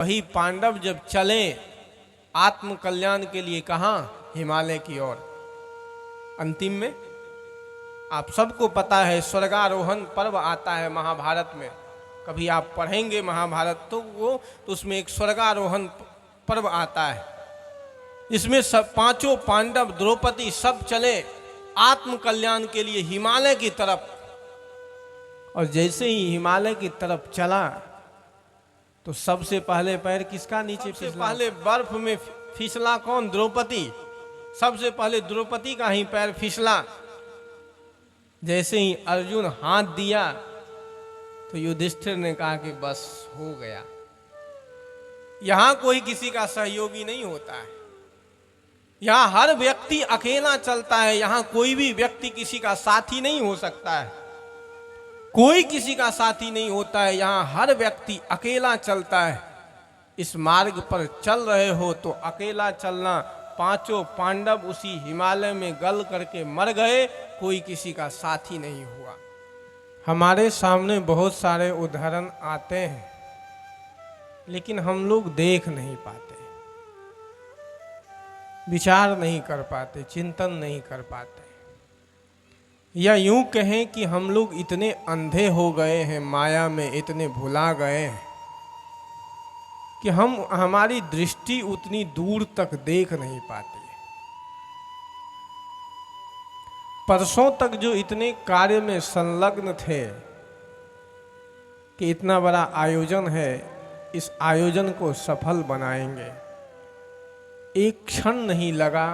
वही पांडव जब चले आत्म कल्याण के लिए, कहाँ? हिमालय की ओर। अंतिम में आप सबको पता है स्वर्गारोहण पर्व आता है महाभारत में। कभी आप पढ़ेंगे महाभारत तो उसमें एक स्वर्गारोहण पर्व आता है। इसमें सब पांचों पांडव, द्रौपदी सब चले आत्म कल्याण के लिए हिमालय की तरफ। और जैसे ही हिमालय की तरफ चला तो सबसे पहले पैर किसका नीचे फिसला? पहले बर्फ में फिसला कौन? द्रौपदी। सबसे पहले द्रौपदी का ही पैर फिसला। जैसे ही अर्जुन हाथ दिया तो युधिष्ठिर ने कहा कि बस हो गया। यहां कोई किसी का सहयोगी नहीं होता है, यहां हर व्यक्ति अकेला चलता है। यहां कोई भी व्यक्ति किसी का साथी नहीं हो सकता है, कोई किसी का साथी नहीं होता है। यहां हर व्यक्ति अकेला चलता है। इस मार्ग पर चल रहे हो तो अकेला चलना। पांचों पांडव उसी हिमालय में गल करके मर गए, कोई किसी का साथी नहीं हुआ। हमारे सामने बहुत सारे उदाहरण आते हैं, लेकिन हम लोग देख नहीं पाते, विचार नहीं कर पाते, चिंतन नहीं कर पाते। या यूं कहें कि हम लोग इतने अंधे हो गए हैं, माया में इतने भुला गए हैं कि हमारी दृष्टि उतनी दूर तक देख नहीं पाती है। परसों तक जो इतने कार्य में संलग्न थे कि इतना बड़ा आयोजन है, इस आयोजन को सफल बनाएंगे, एक क्षण नहीं लगा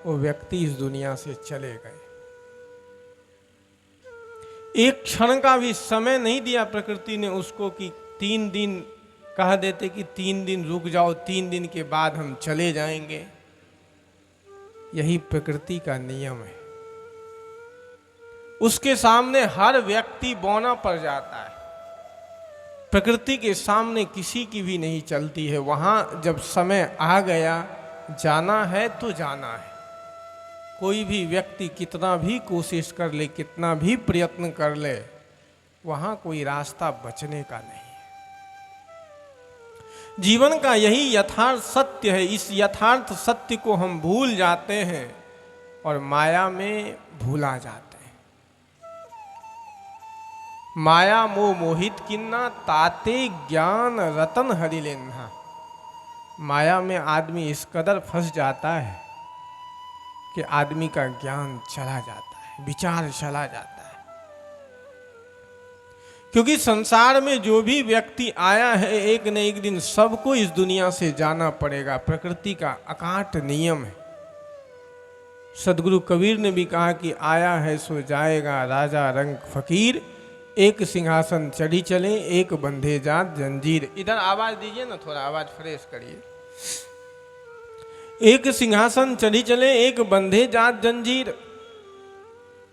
वो व्यक्ति इस दुनिया से चले गए। एक क्षण का भी समय नहीं दिया प्रकृति ने उसको कि 3 दिन कह देते कि 3 दिन रुक जाओ, 3 दिन के बाद हम चले जाएंगे। यही प्रकृति का नियम है। उसके सामने हर व्यक्ति बौना पड़ जाता है। प्रकृति के सामने किसी की भी नहीं चलती है। वहां जब समय आ गया, जाना है तो जाना है। कोई भी व्यक्ति कितना भी कोशिश कर ले, कितना भी प्रयत्न कर ले, वहां कोई रास्ता बचने का नहीं है। जीवन का यही यथार्थ सत्य है। इस यथार्थ सत्य को हम भूल जाते हैं और माया में भूला जाते हैं। माया मोह मोहित किन्ना, ताते ज्ञान रतन हरि लेन्हा। माया में आदमी इस कदर फंस जाता है कि आदमी का ज्ञान चला जाता है, विचार चला जाता है। क्योंकि संसार में जो भी व्यक्ति आया है, एक न एक दिन सबको इस दुनिया से जाना पड़ेगा। प्रकृति का अकाट नियम है। सदगुरु कबीर ने भी कहा कि आया है सो जाएगा, राजा रंग फकीर, एक सिंहासन चढ़ी चले, एक बंधे जात जंजीर। इधर आवाज दीजिए ना, थोड़ा आवाज फ्रेश करिए। एक सिंहासन चढ़ी चले, एक बंधे जात जंजीर।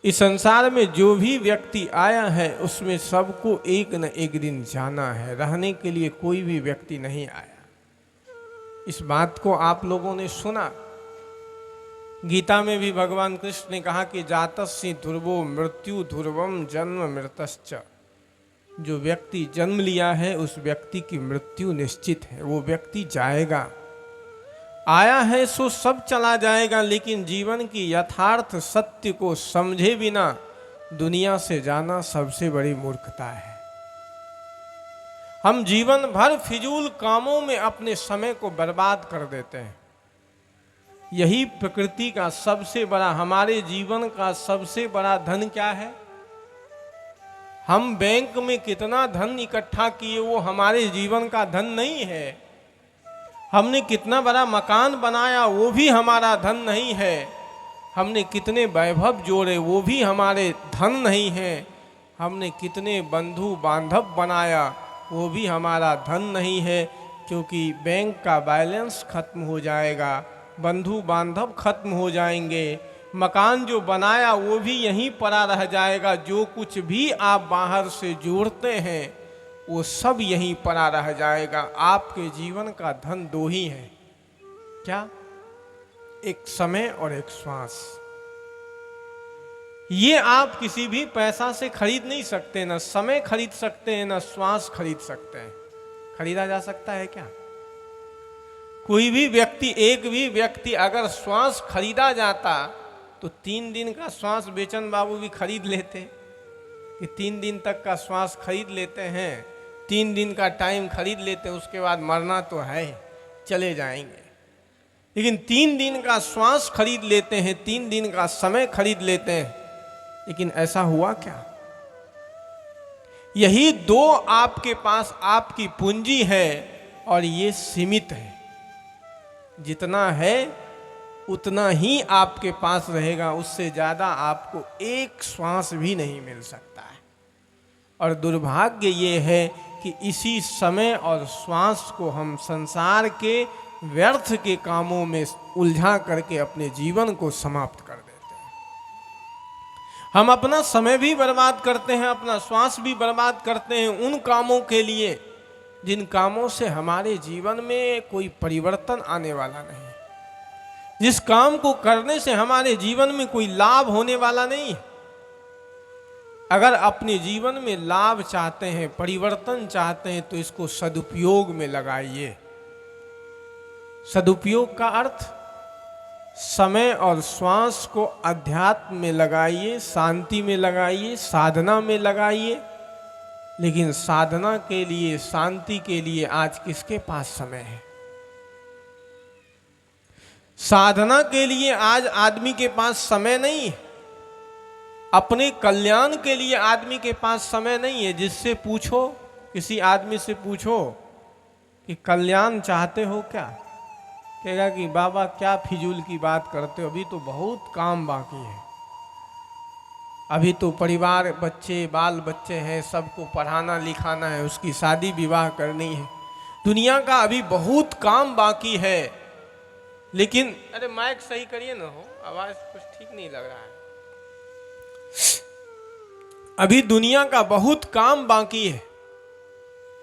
इस संसार में जो भी व्यक्ति आया है उसमें सबको एक न एक दिन जाना है। रहने के लिए कोई भी व्यक्ति नहीं आया। इस बात को आप लोगों ने सुना। गीता में भी भगवान कृष्ण ने कहा कि जातस्य ध्रुवो मृत्यु ध्रुवम जन्म मृतश्च। जो व्यक्ति जन्म लिया है उस व्यक्ति की मृत्यु निश्चित है। वो व्यक्ति जाएगा। आया है सो सब चला जाएगा, लेकिन जीवन की यथार्थ सत्य को समझे बिना दुनिया से जाना सबसे बड़ी मूर्खता है। हम जीवन भर फिजूल कामों में अपने समय को बर्बाद कर देते हैं। यही प्रकृति का सबसे बड़ा, हमारे जीवन का सबसे बड़ा धन क्या है? हम बैंक में कितना धन इकट्ठा किए वो हमारे जीवन का धन नहीं है। हमने कितना बड़ा मकान बनाया वो भी हमारा धन नहीं है। हमने कितने वैभव जोड़े वो भी हमारे धन नहीं है। हमने कितने बंधु बांधव बनाया वो भी हमारा धन नहीं है। क्योंकि बैंक का बैलेंस खत्म हो जाएगा, बंधु बांधव खत्म हो जाएंगे, मकान जो बनाया वो भी यहीं पड़ा रह जाएगा। जो कुछ भी आप बाहर से जोड़ते हैं वो सब यहीं पड़ा रह जाएगा। आपके जीवन का धन 2 ही है। क्या? एक समय और एक श्वास। ये आप किसी भी पैसा से खरीद नहीं सकते। ना समय खरीद सकते हैं, ना श्वास खरीद सकते हैं। खरीदा जा सकता है क्या? कोई भी व्यक्ति, एक भी व्यक्ति अगर श्वास खरीदा जाता तो 3 दिन का श्वास बेचन बाबू भी खरीद लेते, कि 3 दिन तक का श्वास खरीद लेते हैं, 3 दिन का टाइम खरीद लेते हैं, उसके बाद मरना तो है, चले जाएंगे। लेकिन 3 दिन का श्वास खरीद लेते हैं, 3 दिन का समय खरीद लेते हैं, लेकिन ऐसा हुआ क्या? यही 2 आपके पास आपकी पूंजी है और ये सीमित है। जितना है उतना ही आपके पास रहेगा, उससे ज्यादा आपको एक श्वास भी नहीं मिल सकता है। और दुर्भाग्य ये है कि इसी समय और श्वास को हम संसार के व्यर्थ के कामों में उलझा करके अपने जीवन को समाप्त कर देते हैं। हम अपना समय भी बर्बाद करते हैं, अपना श्वास भी बर्बाद करते हैं उन कामों के लिए जिन कामों से हमारे जीवन में कोई परिवर्तन आने वाला नहीं, जिस काम को करने से हमारे जीवन में कोई लाभ होने वाला नहीं। अगर अपने जीवन में लाभ चाहते हैं, परिवर्तन चाहते हैं, तो इसको सदुपयोग में लगाइए। सदुपयोग का अर्थ समय और श्वास को अध्यात्म में लगाइए, शांति में लगाइए, साधना में लगाइए। लेकिन साधना के लिए, शांति के लिए आज किसके पास समय है? साधना के लिए आज आदमी के पास समय नहीं है। अपने कल्याण के लिए आदमी के पास समय नहीं है। जिससे पूछो, किसी आदमी से पूछो कि कल्याण चाहते हो क्या, कहेगा कि बाबा क्या फिजूल की बात करते हो, अभी तो बहुत काम बाकी है, अभी तो परिवार, बच्चे, बाल बच्चे हैं, सबको पढ़ाना लिखाना है, उसकी शादी विवाह करनी है, दुनिया का अभी बहुत काम बाकी है। लेकिन अरे माइक सही करिए ना, हो आवाज कुछ ठीक नहीं लग रहा है। अभी दुनिया का बहुत काम बाकी है,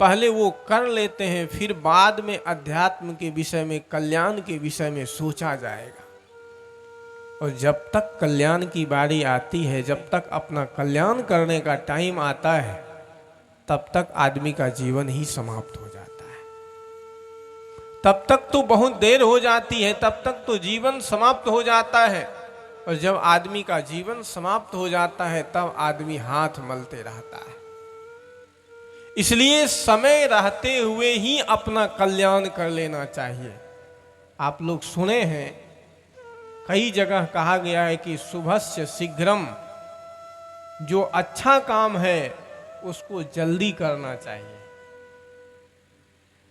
पहले वो कर लेते हैं, फिर बाद में अध्यात्म के विषय में, कल्याण के विषय में सोचा जाएगा। और जब तक कल्याण की बारी आती है, जब तक अपना कल्याण करने का टाइम आता है, तब तक आदमी का जीवन ही समाप्त हो जाता है। तब तक तो बहुत देर हो जाती है, तब तक तो जीवन समाप्त हो जाता है। और जब आदमी का जीवन समाप्त हो जाता है, तब आदमी हाथ मलते रहता है। इसलिए समय रहते हुए ही अपना कल्याण कर लेना चाहिए। आप लोग सुने हैं, कई जगह कहा गया है कि शुभस्य शीघ्रम, जो अच्छा काम है उसको जल्दी करना चाहिए,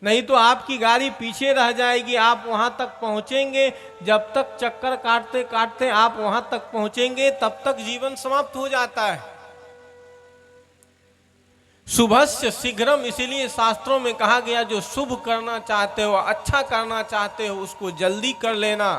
नहीं तो आपकी गाड़ी पीछे रह जाएगी। आप वहां तक पहुंचेंगे, जब तक चक्कर काटते काटते आप वहां तक पहुंचेंगे, तब तक जीवन समाप्त हो जाता है। शुभस्य शीघ्रम, इसीलिए शास्त्रों में कहा गया, जो शुभ करना चाहते हो, अच्छा करना चाहते हो, उसको जल्दी कर लेना।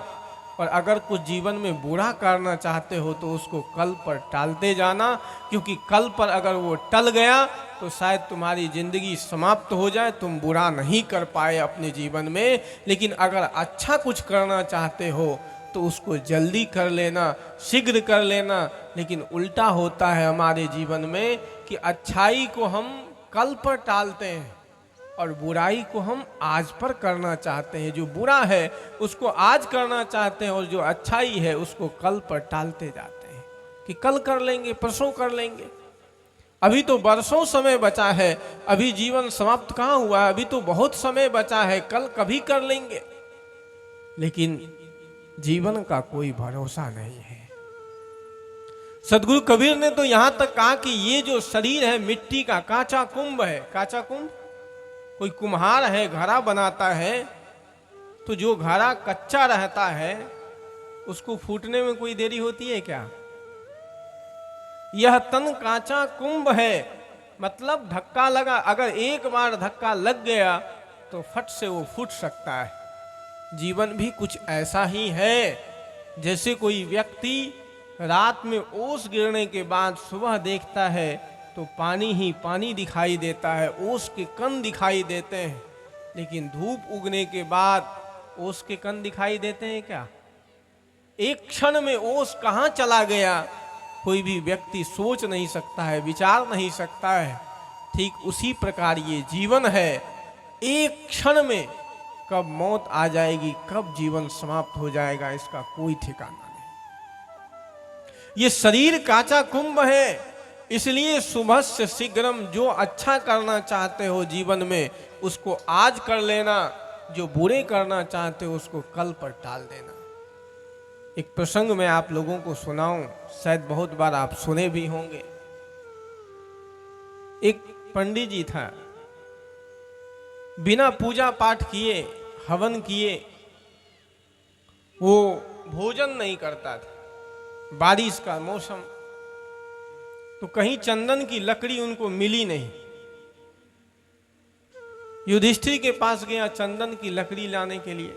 और अगर कुछ जीवन में बुरा करना चाहते हो तो उसको कल पर टालते जाना, क्योंकि कल पर अगर वो टल गया तो शायद तुम्हारी जिंदगी समाप्त हो जाए, तुम बुरा नहीं कर पाए अपने जीवन में। लेकिन अगर अच्छा कुछ करना चाहते हो तो उसको जल्दी कर लेना, शीघ्र कर लेना। लेकिन उल्टा होता है हमारे जीवन में कि अच्छाई को हम कल पर टालते हैं और बुराई को हम आज पर करना चाहते हैं। जो बुरा है उसको आज करना चाहते हैं और जो अच्छाई है उसको कल पर टालते जाते हैं कि कल कर लेंगे, परसों कर लेंगे। अभी तो बरसों समय बचा है, अभी जीवन समाप्त कहाँ हुआ है, अभी तो बहुत समय बचा है, कल कभी कर लेंगे। लेकिन जीवन का कोई भरोसा नहीं है। सदगुरु कबीर ने तो यहां तक कहा कि ये जो शरीर है मिट्टी का कांचा कुंभ है। कांचा कुंभ, कोई कुम्हार है, घड़ा बनाता है, तो जो घड़ा कच्चा रहता है उसको फूटने में कोई देरी होती है क्या? यह तन कांचा कुंभ है, मतलब धक्का लगा, अगर एक बार धक्का लग गया तो फट से वो फूट सकता है। जीवन भी कुछ ऐसा ही है। जैसे कोई व्यक्ति रात में ओस गिरने के बाद सुबह देखता है तो पानी ही पानी दिखाई देता है, ओस के कण दिखाई देते हैं। लेकिन धूप उगने के बाद ओस के कण दिखाई देते हैं क्या? एक क्षण में ओस कहाँ चला गया कोई भी व्यक्ति सोच नहीं सकता है, विचार नहीं सकता है। ठीक उसी प्रकार ये जीवन है एक क्षण में कब मौत आ जाएगी, कब जीवन समाप्त हो जाएगा, इसका कोई ठिकाना नहीं। ये शरीर काचा कुंभ है, इसलिए शुभस्य शीघ्रम, जो अच्छा करना चाहते हो जीवन में उसको आज कर लेना, जो बुरे करना चाहते हो उसको कल पर टाल देना। एक प्रसंग मैं आप लोगों को सुनाऊं, शायद बहुत बार आप सुने भी होंगे। एक पंडित जी था, बिना पूजा पाठ किए, हवन किए, वो भोजन नहीं करता था। बारिश का मौसम, तो कहीं चंदन की लकड़ी उनको मिली नहीं। युधिष्ठिर के पास गया चंदन की लकड़ी लाने के लिए,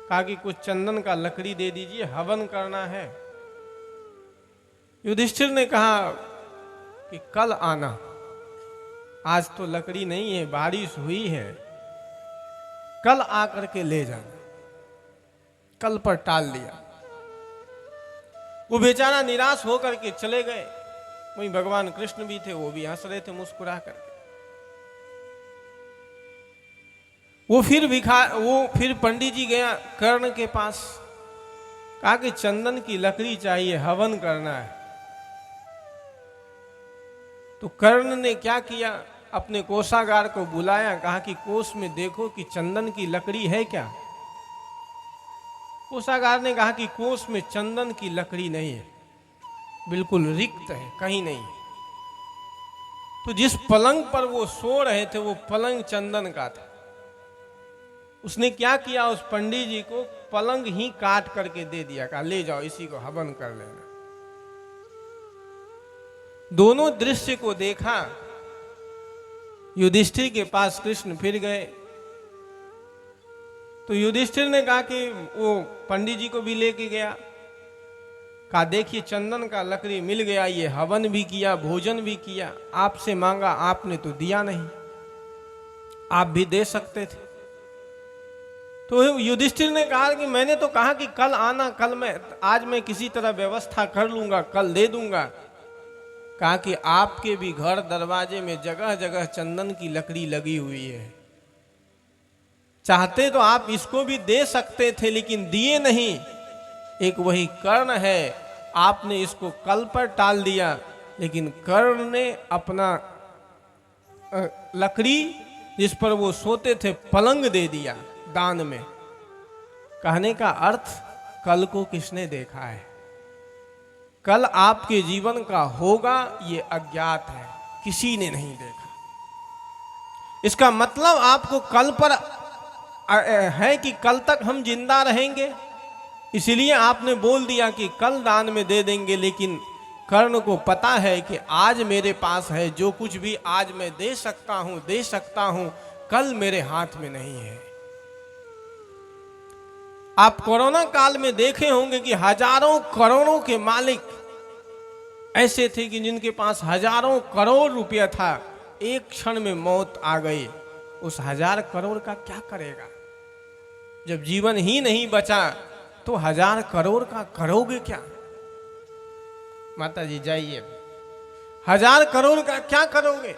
कहा कि कुछ चंदन का लकड़ी दे दीजिए, हवन करना है। युधिष्ठिर ने कहा कि कल आना, आज तो लकड़ी नहीं है, बारिश हुई है, कल आकर के ले जाना। कल पर टाल दिया। वो बेचारा निराश होकर के चले गए। वहीं भगवान कृष्ण भी थे, वो भी हंस रहे थे मुस्कुरा करके। वो फिर पंडित जी गया कर्ण के पास, कहा कि चंदन की लकड़ी चाहिए, हवन करना है। तो कर्ण ने क्या किया, अपने कोषागार को बुलाया, कहा कि कोष में देखो कि चंदन की लकड़ी है क्या। कोषागार ने कहा कि कोष में चंदन की लकड़ी नहीं है, बिल्कुल रिक्त है, कहीं नहीं। तो जिस पलंग पर वो सो रहे थे वो पलंग चंदन का था। उसने क्या किया, उस पंडित जी को पलंग ही काट करके दे दिया, कहा ले जाओ, इसी को हवन कर लेना। दोनों दृश्य को देखा। युधिष्ठिर के पास कृष्ण फिर गए, तो युधिष्ठिर ने कहा कि वो पंडित जी को भी लेके गया, कहा देखिए चंदन का लकड़ी मिल गया, ये हवन भी किया, भोजन भी किया, आपसे मांगा, आपने तो दिया नहीं, आप भी दे सकते थे। तो युधिष्ठिर ने कहा कि मैंने तो कहा कि कल आना, आज मैं किसी तरह व्यवस्था कर लूंगा, कल दे दूंगा। कहा कि आपके भी घर दरवाजे में जगह जगह चंदन की लकड़ी लगी हुई है, चाहते तो आप इसको भी दे सकते थे, लेकिन दिए नहीं। एक वही कर्ण है, आपने इसको कल पर टाल दिया, लेकिन कर्ण ने अपना लकड़ी जिस पर वो सोते थे पलंग दे दिया दान में। कहने का अर्थ, कल को किसने देखा है, कल आपके जीवन का होगा ये अज्ञात है, किसी ने नहीं देखा। इसका मतलब आपको कल पर है कि कल तक हम जिंदा रहेंगे, इसलिए आपने बोल दिया कि कल दान में दे देंगे। लेकिन कर्ण को पता है कि आज मेरे पास है, जो कुछ भी आज मैं दे सकता हूं, कल मेरे हाथ में नहीं है। आप कोरोना काल में देखे होंगे कि हजारों करोड़ों के मालिक ऐसे थे कि जिनके पास हजारों करोड़ रुपया था, एक क्षण में मौत आ गई। उस 1000 करोड़ का क्या करेगा? जब जीवन ही नहीं बचा तो 1000 करोड़ का करोगे क्या? माता जी जाइए, 1000 करोड़ का क्या करोगे,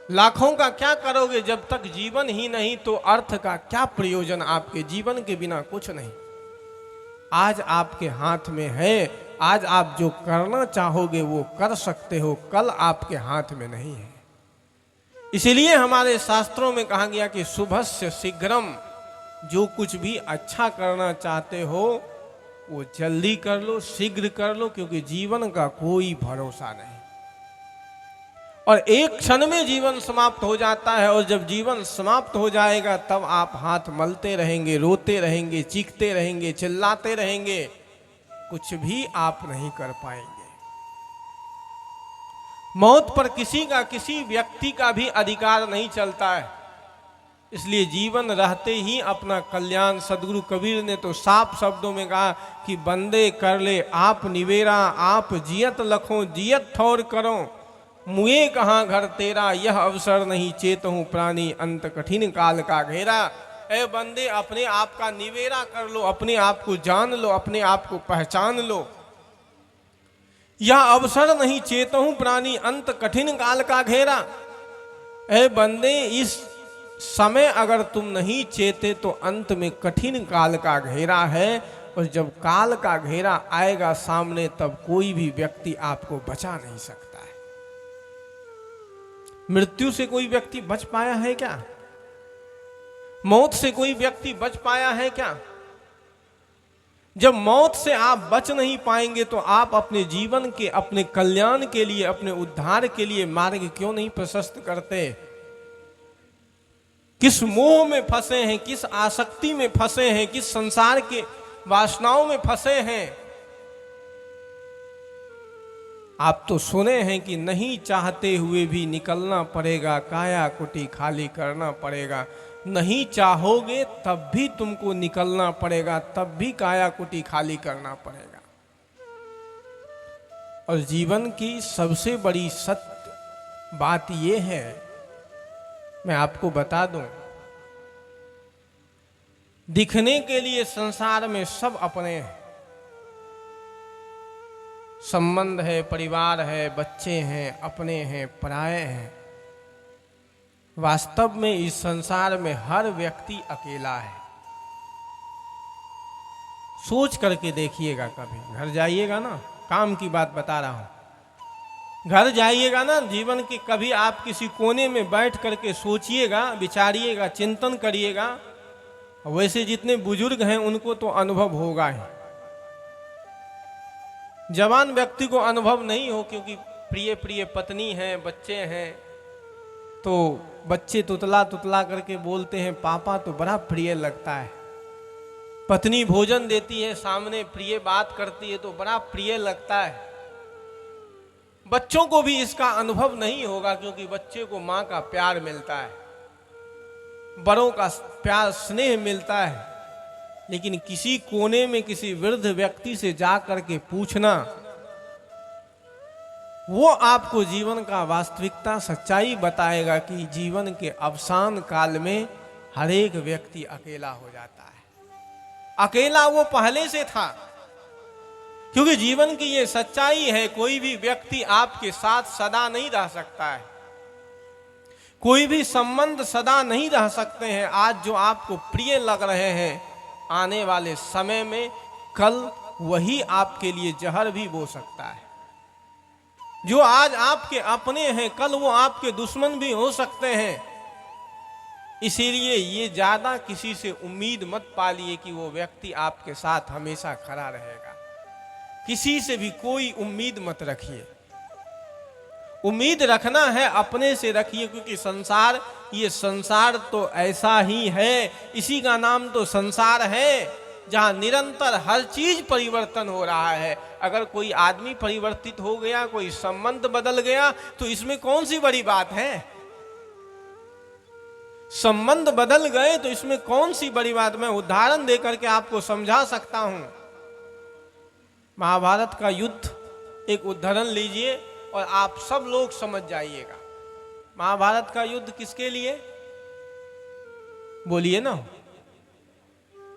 लाखों का क्या करोगे? जब तक जीवन ही नहीं तो अर्थ का क्या प्रयोजन? आपके जीवन के बिना कुछ नहीं। आज आपके हाथ में है, आज आप जो करना चाहोगे वो कर सकते हो, कल आपके हाथ में नहीं है। इसलिए हमारे शास्त्रों में कहा गया कि शुभस्य शीघ्रम, जो कुछ भी अच्छा करना चाहते हो वो जल्दी कर लो, शीघ्र कर लो, क्योंकि जीवन का कोई भरोसा नहीं और एक क्षण में जीवन समाप्त हो जाता है। और जब जीवन समाप्त हो जाएगा तब आप हाथ मलते रहेंगे, रोते रहेंगे, चीखते रहेंगे, चिल्लाते रहेंगे, कुछ भी आप नहीं कर पाएंगे। मौत पर किसी व्यक्ति का भी अधिकार नहीं चलता है। इसलिए जीवन रहते ही अपना कल्याण, सदगुरु कबीर ने तो साफ शब्दों में कहा कि बंदे कर ले आप निवेरा, आप जियत लखों जियत ठौर करो, मुए कहाँ घर तेरा, यह अवसर नहीं चेतहूं प्राणी, अंत कठिन काल का घेरा। ए बंदे अपने आप का निवेरा कर लो, अपने आप को जान लो, अपने आप को पहचान लो। यह अवसर नहीं चेतहूं प्राणी, अंत कठिन काल का घेरा। ए बंदे, इस समय अगर तुम नहीं चेते तो अंत में कठिन काल का घेरा है, और जब काल का घेरा आएगा सामने तब कोई भी व्यक्ति आपको बचा नहीं सकता है। मृत्यु से कोई व्यक्ति बच पाया है क्या? मौत से कोई व्यक्ति बच पाया है क्या? जब मौत से आप बच नहीं पाएंगे तो आप अपने जीवन के, अपने कल्याण के लिए, अपने उद्धार के लिए मार्ग क्यों नहीं प्रशस्त करते? किस मोह में फंसे हैं, किस आसक्ति में फंसे हैं, किस संसार के वासनाओं में फंसे हैं? आप तो सुने हैं कि नहीं चाहते हुए भी निकलना पड़ेगा, काया कुटी खाली करना पड़ेगा। नहीं चाहोगे तब भी तुमको निकलना पड़ेगा, तब भी काया कुटी खाली करना पड़ेगा। और जीवन की सबसे बड़ी सत्य बात यह है, मैं आपको बता दूं, दिखने के लिए संसार में सब अपने हैं। संबंध है, परिवार है, बच्चे हैं, अपने हैं, पराये हैं। वास्तव में इस संसार में हर व्यक्ति अकेला है। सोच करके देखिएगा, कभी घर जाइएगा ना, काम की बात बता रहा हूं, घर जाइएगा ना, जीवन के कभी आप किसी कोने में बैठ करके सोचिएगा, विचारिएगा, चिंतन करिएगा। वैसे जितने बुजुर्ग हैं उनको तो अनुभव होगा ही, जवान व्यक्ति को अनुभव नहीं हो, क्योंकि प्रिय प्रिय पत्नी है, बच्चे हैं, तो बच्चे तुतला तुतला करके बोलते हैं पापा, तो बड़ा प्रिय लगता है। पत्नी भोजन देती है सामने, प्रिय बात करती है तो बड़ा प्रिय लगता है। बच्चों को भी इसका अनुभव नहीं होगा, क्योंकि बच्चे को माँ का प्यार मिलता है, बड़ों का प्यार स्नेह मिलता है। लेकिन किसी कोने में किसी वृद्ध व्यक्ति से जा करके पूछना, वो आपको जीवन का वास्तविकता, सच्चाई बताएगा कि जीवन के अवसान काल में हर एक व्यक्ति अकेला हो जाता है। अकेला वो पहले से था, क्योंकि जीवन की ये सच्चाई है, कोई भी व्यक्ति आपके साथ सदा नहीं रह सकता है, कोई भी संबंध सदा नहीं रह सकते हैं। आज जो आपको प्रिय लग रहे हैं, आने वाले समय में कल वही आपके लिए जहर भी बो सकता है। जो आज आपके अपने हैं, कल वो आपके दुश्मन भी हो सकते हैं। इसीलिए ये ज्यादा किसी से उम्मीद मत पालिए कि वो व्यक्ति आपके साथ हमेशा खड़ा रहेगा। किसी से भी कोई उम्मीद मत रखिए। उम्मीद रखना है अपने से रखिए, क्योंकि संसार, ये संसार तो ऐसा ही है, इसी का नाम तो संसार है, जहां निरंतर हर चीज परिवर्तन हो रहा है। अगर कोई आदमी परिवर्तित हो गया, कोई संबंध बदल गया, तो इसमें कौन सी बड़ी बात है? संबंध बदल गए तो इसमें कौन सी बड़ी बात? मैं उदाहरण देकर के आपको समझा सकता हूं। महाभारत का युद्ध एक उदाहरण लीजिए और आप सब लोग समझ जाइएगा। महाभारत का युद्ध किसके लिए? बोलिए ना।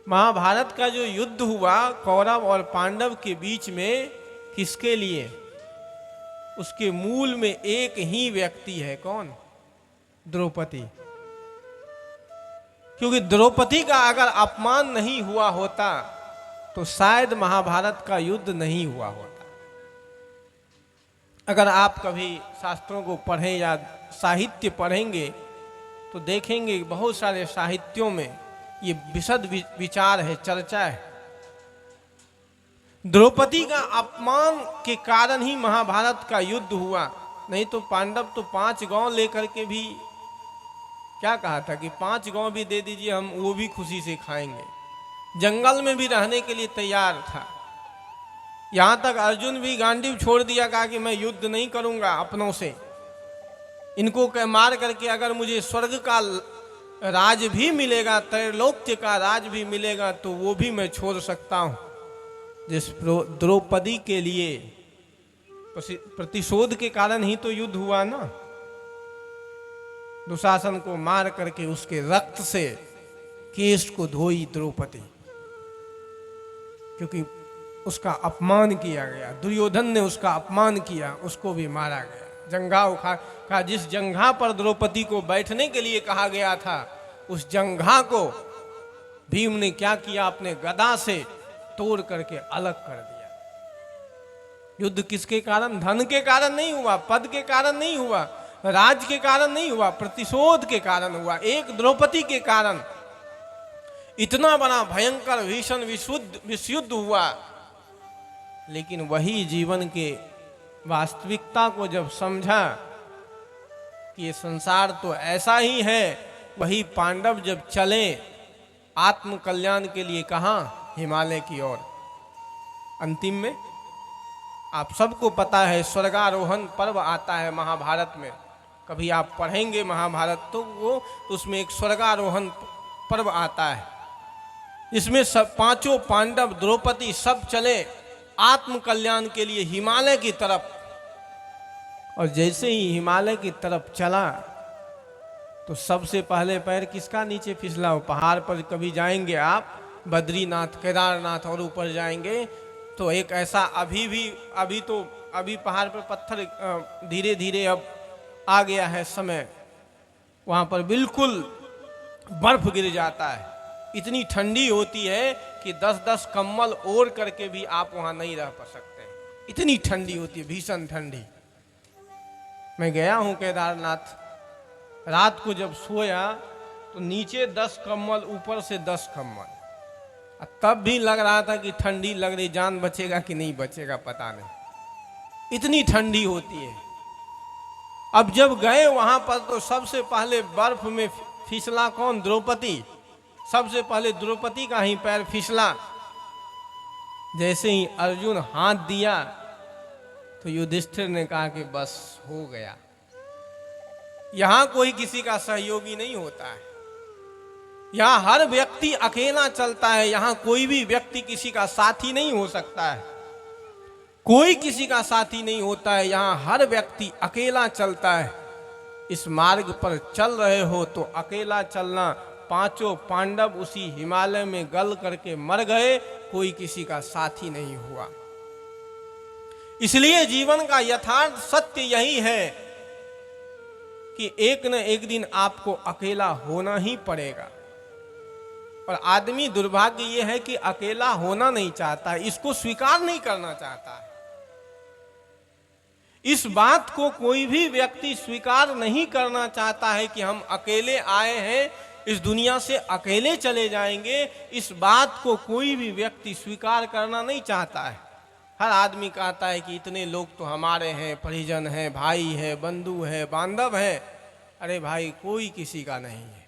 महाभारत का जो युद्ध हुआ कौरव और पांडव के बीच में, किसके लिए? उसके मूल में एक ही व्यक्ति है, कौन? द्रौपदी। क्योंकि द्रौपदी का अगर अपमान नहीं हुआ होता तो शायद महाभारत का युद्ध नहीं हुआ होता। अगर आप कभी शास्त्रों को पढ़ें या साहित्य पढ़ेंगे तो देखेंगे बहुत सारे साहित्यों में ये विशद विचार है, चर्चा है। द्रौपदी का अपमान के कारण ही महाभारत का युद्ध हुआ, नहीं तो पांडव तो 5 गांव लेकर के भी क्या कहा था कि 5 गांव भी दे दीजिए, हम वो भी खुशी से खाएंगे। जंगल में भी रहने के लिए तैयार था। यहां तक अर्जुन भी गांडीव छोड़ दिया, कहा कि मैं युद्ध नहीं करूंगा अपनों से, इनको मार करके अगर मुझे स्वर्ग का राज भी मिलेगा, त्रैलोक्य का राज भी मिलेगा, तो वो भी मैं छोड़ सकता हूं। जिस द्रौपदी के लिए प्रतिशोध के कारण ही तो युद्ध हुआ ना। दुशासन को मार करके उसके रक्त से केश को धोई द्रौपदी, क्योंकि उसका अपमान किया गया। दुर्योधन ने उसका अपमान किया, उसको भी मारा गया। जंघा उखाड़ का, जिस जंघा पर द्रौपदी को बैठने के लिए कहा गया था, उस जंघा को भीम ने क्या किया, अपने गदा से तोड़ करके अलग कर दिया। युद्ध किसके कारण? धन के कारण नहीं हुआ, पद के कारण नहीं हुआ, राज के कारण नहीं हुआ, प्रतिशोध के कारण हुआ। एक द्रौपदी के कारण इतना बड़ा भयंकर भीषण विश्वयुद्ध हुआ। लेकिन वही जीवन के वास्तविकता को जब समझा कि ये संसार तो ऐसा ही है, वही पांडव जब चले आत्म कल्याण के लिए, कहाँ? हिमालय की ओर। अंतिम में आप सबको पता है स्वर्गारोहण पर्व आता है महाभारत में। कभी आप पढ़ेंगे महाभारत तो वो उसमें एक स्वर्गारोहण पर्व आता है। इसमें सब पांचों पांडव, द्रौपदी सब चले आत्म कल्याण के लिए हिमालय की तरफ। और जैसे ही हिमालय की तरफ चला तो सबसे पहले पैर किसका नीचे फिसला? हो पहाड़ पर कभी जाएंगे आप, बद्रीनाथ, केदारनाथ और ऊपर जाएंगे तो एक ऐसा अभी पहाड़ पर पत्थर धीरे धीरे अब आ गया है समय, वहाँ पर बिल्कुल बर्फ गिर जाता है। इतनी ठंडी होती है कि 10-10 कम्बल ओढ़ करके भी आप वहाँ नहीं रह पा सकते, इतनी ठंडी होती है, भीषण ठंडी। मैं गया हूँ केदारनाथ, रात को जब सोया तो नीचे 10 कम्बल, ऊपर से 10 कम्बल, तब भी लग रहा था कि ठंडी लग रही, जान बचेगा कि नहीं बचेगा पता नहीं, इतनी ठंडी होती है। अब जब गए वहां पर तो सबसे पहले बर्फ में फिसला कौन? द्रौपदी। सबसे पहले द्रौपदी का ही पैर फिसला। जैसे ही अर्जुन हाथ दिया तो युधिष्ठिर ने कहा कि बस हो गया। यहां कोई किसी का सहयोगी नहीं होता है, यहां हर व्यक्ति अकेला चलता है, यहां कोई भी व्यक्ति किसी का साथी नहीं हो सकता है, कोई किसी का साथी नहीं होता है, यहां हर व्यक्ति अकेला चलता है। इस मार्ग पर चल रहे हो तो अकेला चलना। पांचों पांडव उसी हिमालय में गल करके मर गए, कोई किसी का साथी नहीं हुआ। इसलिए जीवन का यथार्थ सत्य यही है कि एक न एक दिन आपको अकेला होना ही पड़ेगा। और आदमी दुर्भाग्य ये है कि अकेला होना नहीं चाहता, इसको स्वीकार नहीं करना चाहता है। इस बात को कोई भी व्यक्ति स्वीकार नहीं करना चाहता है कि हम अकेले आए हैं, इस दुनिया से अकेले चले जाएंगे। इस बात को कोई भी व्यक्ति स्वीकार करना नहीं चाहता है। हर आदमी कहता है कि इतने लोग तो हमारे हैं, परिजन हैं, भाई है, बंधु है, बांधव है। अरे भाई, कोई किसी का नहीं है।